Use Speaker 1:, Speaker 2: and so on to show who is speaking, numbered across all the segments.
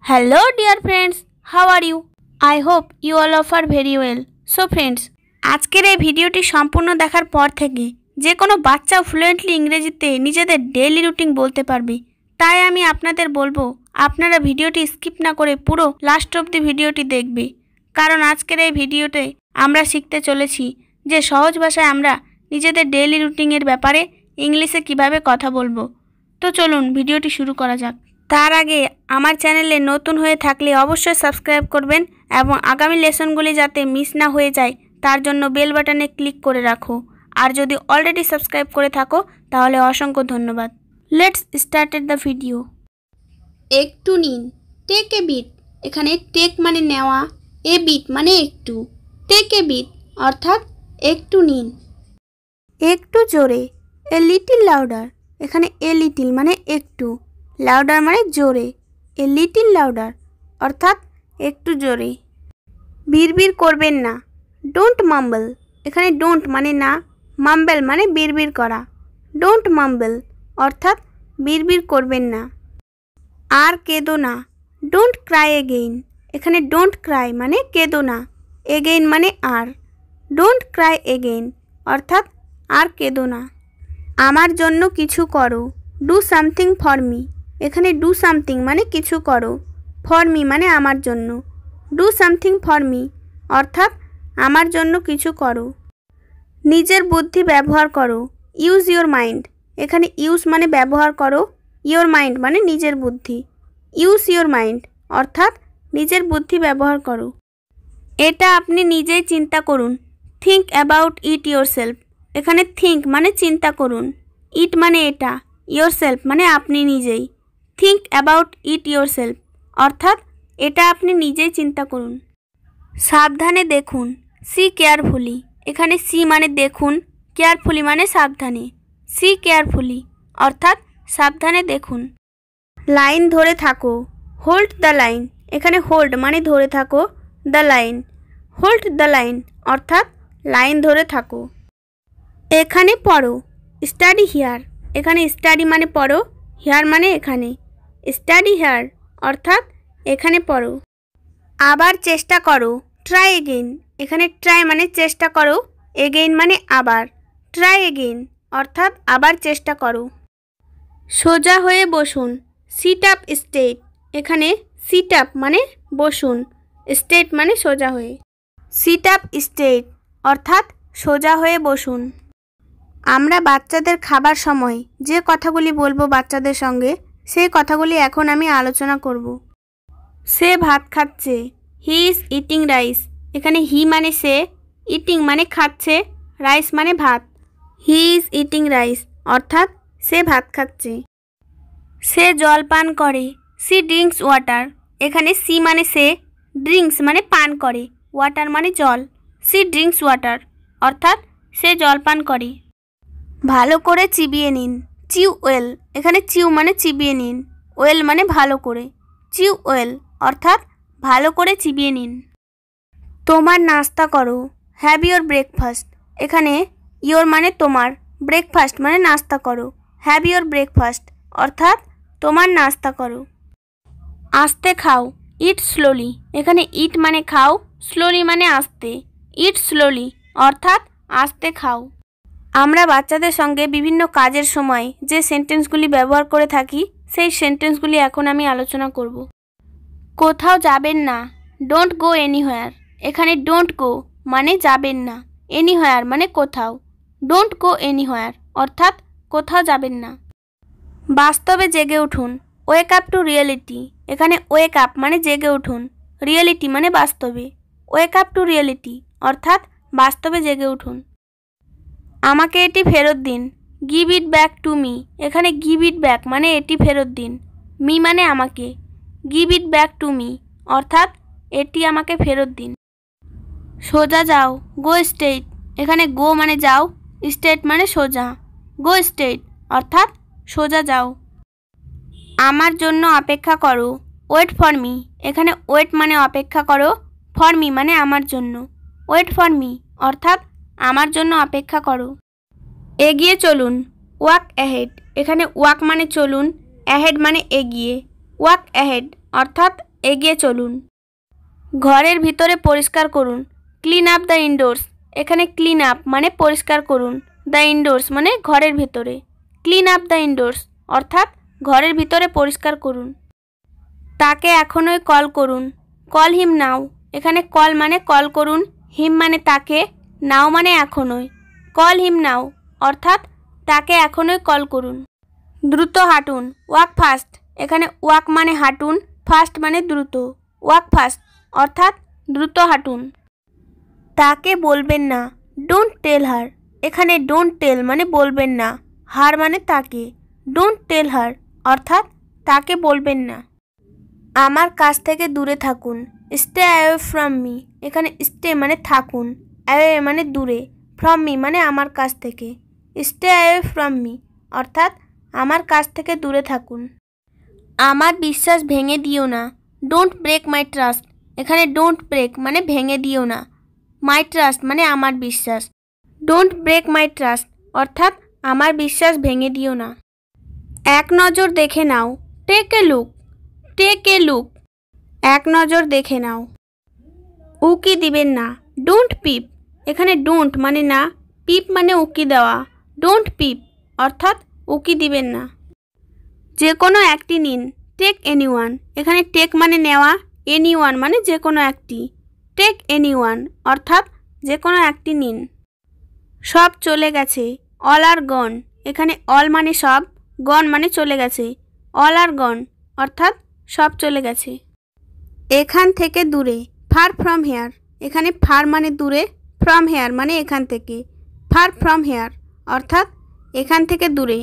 Speaker 1: Hello dear friends, how are you? I hope you all are very well. So friends, আজকের এই ভিডিওটি সম্পূর্ণ দেখার পর থেকে যে কোনো বাচ্চা ফ্লুয়েন্টলি ইংরেজিতে নিজেদের ডেইলি রুটিন বলতে পারবে। তাই আমি আপনাদের বলবো আপনারা ভিডিওটি স্কিপ না করে পুরো লাস্ট অবধি ভিডিওটি দেখবে, কারণ আজকের এই ভিডিওতে আমরা শিখতে চলেছি যে সহজ ভাষায় আমরা নিজেদের ডেইলি রুটিনের ব্যাপারে ইংলিশে কিভাবে কথা বলবো। তো চলুন ভিডিওটি শুরু করা যাক। তার আগে আমার চ্যানেলে নতুন হয়ে থাকলে অবশ্যই সাবস্ক্রাইব করবেন এবং আগামী লেসনগুলি যাতে মিস না হয়ে যায় তার জন্য বেল বাটনে ক্লিক করে রাখো। আর যদি অলরেডি সাবস্ক্রাইব করে থাকো তাহলে অসংখ্য ধন্যবাদ। Let's started the video. একটু নিন, টেক এ বিট। এখানে টেক মানে নেওয়া, এ বিট মানে একটু। টেক এ বিট অর্থাৎ একটু নিন। একটু জোরে, এ লিটিল লাউডার। এখানে এ লিটিল মানে একটু, লাউডার মানে জোরে, এ লিটিল লাউডার অর্থাৎ একটু জোরে। বিড়বিড় করবেন না, ডোন্ট মাম্বল। এখানে ডোন্ট মানে না, মাম্বেল মানে বিড়বিড় করা। ডোন্ট মাম্বেল অর্থাৎ বিড়বিড় করবেন না। আর কেঁদো না, ডোন্ট ক্রাই এগেইন। এখানে ডোন্ট ক্রাই মানে কেঁদো না, এগেইন মানে আর। ডোন্ট ক্রাই এগেইন অর্থাৎ আর কেঁদো না। আমার জন্য কিছু করো, ডু সামথিং ফর মি। এখানে ডু সামথিং মানে কিছু করো, ফর মি মানে আমার জন্য। ডু সামথিং ফর মি অর্থাৎ আমার জন্য কিছু করো। নিজের বুদ্ধি ব্যবহার করো, ইউজ ইওর মাইন্ড। এখানে ইউজ মানে ব্যবহার করো, ইওর মাইন্ড মানে নিজের বুদ্ধি। ইউজ ইওর মাইন্ড অর্থাৎ নিজের বুদ্ধি ব্যবহার করো। এটা আপনি নিজেই চিন্তা করুন, think about it your self. এখানে থিঙ্ক মানে চিন্তা করুন, ইট মানে এটা, ইয়োর সেলফ মানে আপনি নিজেই। Think about it your self অর্থাৎ এটা আপনি নিজেই চিন্তা করুন। সাবধানে দেখুন, সি কেয়ারফুলি। এখানে সি মানে দেখুন, কেয়ারফুলি মানে সাবধানে। সি কেয়ারফুলি অর্থাৎ সাবধানে দেখুন। লাইন ধরে থাকো, হোল্ড দ্য লাইন। এখানে হোল্ড মানে ধরে থাকো, the line, hold the line অর্থাৎ লাইন ধরে থাকো। এখানে পড়ো, স্টাডি হিয়ার। এখানে স্টাডি মানে পড়ো, হিয়ার মানে এখানে। স্টাডি হিয়ার অর্থাৎ এখানে পড়ো। আবার চেষ্টা করো, ট্রাই এগেইন। এখানে ট্রাই মানে চেষ্টা করো, এগেইন মানে আবার। ট্রাই এগেইন অর্থাৎ আবার চেষ্টা করো। সোজা হয়ে বসুন, সিট আপ স্ট্রেট। এখানে সিট আপ মানে বসুন, স্ট্রেট মানে সোজা হয়ে। সিট আপ স্ট্রেট অর্থাৎ সোজা হয়ে বসুন। আমরা বাচ্চাদের খাবার সময় যে কথাগুলি বলবো বাচ্চাদের সঙ্গে, সেই কথাগুলি এখন আমি আলোচনা করব। সে ভাত খাচ্ছে, হি ইজ ইটিং রাইস। এখানে হি মানে সে, ইটিং মানে খাচ্ছে, রাইস মানে ভাত। হি ইজ ইটিং রাইস অর্থাৎ সে ভাত খাচ্ছে। সে জল পান করে, সি ড্রিঙ্কস ওয়াটার। এখানে সি মানে সে, ড্রিঙ্কস মানে পান করে, ওয়াটার মানে জল। সি ড্রিঙ্কস ওয়াটার অর্থাৎ সে জল পান করে। ভালো করে চিবিয়ে নিন, চিউ ওয়েল। এখানে চিউ মানে চিবিয়ে নিন, ওয়েল মানে ভালো করে। চিউ ওয়েল অর্থাৎ ভালো করে চিবিয়ে নিন। তোমার নাস্তা করো, হ্যাভ ইয়োর ব্রেকফাস্ট। এখানে ইয়োর মানে তোমার, ব্রেকফাস্ট মানে নাস্তা করো। হ্যাভ ইয়োর ব্রেকফাস্ট অর্থাৎ তোমার নাস্তা করো। আস্তে খাও, ইট স্লোলি। এখানে ইট মানে খাও, স্লোলি মানে আস্তে। ইট স্লোলি অর্থাৎ আস্তে খাও। আমরা বাচ্চাদের সঙ্গে বিভিন্ন কাজের সময় যে সেন্টেন্সগুলি ব্যবহার করে থাকি সেই সেন্টেন্সগুলি এখন আমি আলোচনা করব। কোথাও যাবেন না, ডোন্ট গো এনিহোয়ার। এখানে ডোন্ট গো মানে যাবেন না, এনিহোয়ার মানে কোথাও। ডোন্ট গো এনিহোয়ার অর্থাৎ কোথাও যাবেন না। বাস্তবে জেগে উঠুন, ওয়েক আপ টু রিয়েলিটি। এখানে ওয়েক আপ মানে জেগে উঠুন, রিয়েলিটি মানে বাস্তবে। ওয়েক আপ টু রিয়েলিটি অর্থাৎ বাস্তবে জেগে উঠুন। আমাকে এটি ফেরত দিন, give it back to me. এখানে গিভ ইট ব্যাক মানে এটি ফেরত দিন, মি মানে আমাকে। Give it back to me অর্থাৎ এটি আমাকে ফেরত দিন। সোজা যাও, গো স্ট্রেট। এখানে গো মানে যাও, স্ট্রেট মানে সোজা। গো স্ট্রেট অর্থাৎ সোজা যাও। আমার জন্য অপেক্ষা করো, ওয়েট ফর মি। এখানে ওয়েট মানে অপেক্ষা করো, ফর মি মানে আমার জন্য। ওয়েট ফর মি অর্থাৎ আমার জন্য অপেক্ষা করো। এগিয়ে চলুন, ওয়াক অ্যাহেড। এখানে ওয়াক মানে চলুন, অ্যাহেড মানে এগিয়ে। ওয়াক অ্যাহেড অর্থাৎ এগিয়ে চলুন। ঘরের ভিতরে পরিষ্কার করুন। Clean up the endorse. এখানে ক্লিন আপ মানে পরিষ্কার করুন, দ্য ইনডোর্স মানে ঘরের ভিতরে। ক্লিন আপ দ্য ইনডোর্স অর্থাৎ ঘরের ভিতরে পরিষ্কার করুন। তাকে এখনই কল করুন। কল হিম নাও। এখানে কল মানে কল করুন, হিম মানে তাকে, নাও মানে এখনই। কল হিম নাও অর্থাৎ তাকে এখনই কল করুন। দ্রুত হাঁটুন। Walk fast. এখানে ওয়াক মানে হাঁটুন, ফাস্ট মানে দ্রুত। ওয়াক ফাস্ট অর্থাৎ দ্রুত হাঁটুন। তাকে বলবেন না। ডোন্ট টেল হার। এখানে ডোন্ট টেল মানে বলবেন না, হার মানে তাকে। ডোন্ট টেল হার অর্থাৎ তাকে বলবেন না। আমার কাছ থেকে দূরে থাকুন। Stay away from me. এখানে স্টে মানে থাকুন, অ্যাওয়ে মানে দূরে, ফ্রম মি মানে আমার কাছ থেকে। স্টে অ্যাওয়ে ফ্রম মি অর্থাৎ আমার কাছ থেকে দূরে থাকুন। আমার বিশ্বাস ভেঙে দিও না। Don't break my trust. এখানে ডোন্ট ব্রেক মানে ভেঙে দিও না, মাই ট্রাস্ট মানে আমার বিশ্বাস। ডোন্ট ব্রেক মাই ট্রাস্ট অর্থাৎ আমার বিশ্বাস ভেঙে দিও না। এক নজর দেখে নাও। Take a look. Take a look এক নজর দেখে নাও। উকি দিবেন না। Don't peep. এখানে ডোন্ট মানে না, পিপ মানে উকি দেওয়া। ডোন্ট পিপ অর্থাৎ উকি দিবেন না। যে কোনো একটি নিন। Take anyone. এখানে টেক মানে নেওয়া, এনিওয়ান মানে যে কোনো একটি। টেক এনিওয়ান অর্থাৎ যে কোনো একটি নিন। সব চলে গেছে। অল আর গন। এখানে অল মানে সব, গন মানে চলে গেছে। অল আর গন অর্থাৎ সব চলে গেছে। এখান থেকে দূরে। Far from here. এখানে ফার মানে দূরে, ফ্রম হেয়ার মানে এখান থেকে। ফার ফ্রম হেয়ার অর্থাৎ এখান থেকে দূরে।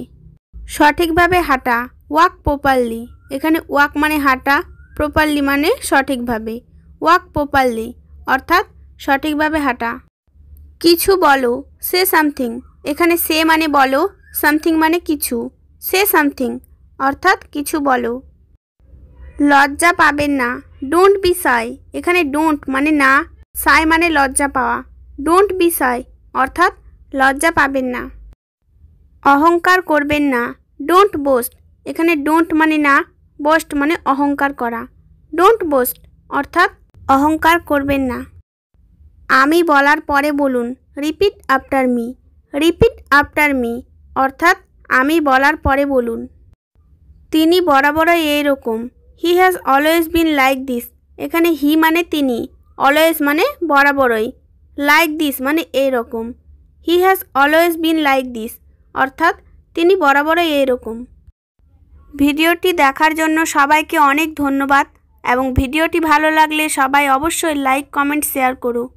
Speaker 1: সঠিকভাবে হাঁটা। Walk properly. এখানে ওয়াক মানে হাঁটা, প্রপারলি মানে সঠিকভাবে। ওয়াক প্রপারলি অর্থাৎ সঠিকভাবে হাঁটা। কিছু বলো। Say something. এখানে সে মানে বলো, সামথিং মানে কিছু। সে সামথিং অর্থাৎ কিছু বলো। লজ্জা পাবেন না। Don't be shy. এখানে ডোন্ট মানে না, শাই মানে লজ্জা পাওয়া। ডোন্ট বি শাই অর্থাৎ লজ্জা পাবেন না। অহংকার করবেন না। Don't boost. এখানে ডোন্ট মানে না, বোস্ট মানে অহংকার করা। ডোন্ট বোস্ট অর্থাৎ অহংকার করবেন না। আমি বলার পরে বলুন। Repeat after me. Repeat after me অর্থাৎ আমি বলার পরে বলুন। তিনি বরাবরই এইরকম। He has always been like this. এখানে হি মানে তিনি, অলওয়েজ মানে বরাবরই, লাইক দিস মানে এইরকম। He has always been like this অর্থাৎ তিনি বরাবরই এইরকম। ভিডিওটি দেখার জন্য সবাইকে অনেক ধন্যবাদ এবং ভিডিওটি ভালো লাগলে সবাই অবশ্যই লাইক, কমেন্ট, শেয়ার করো।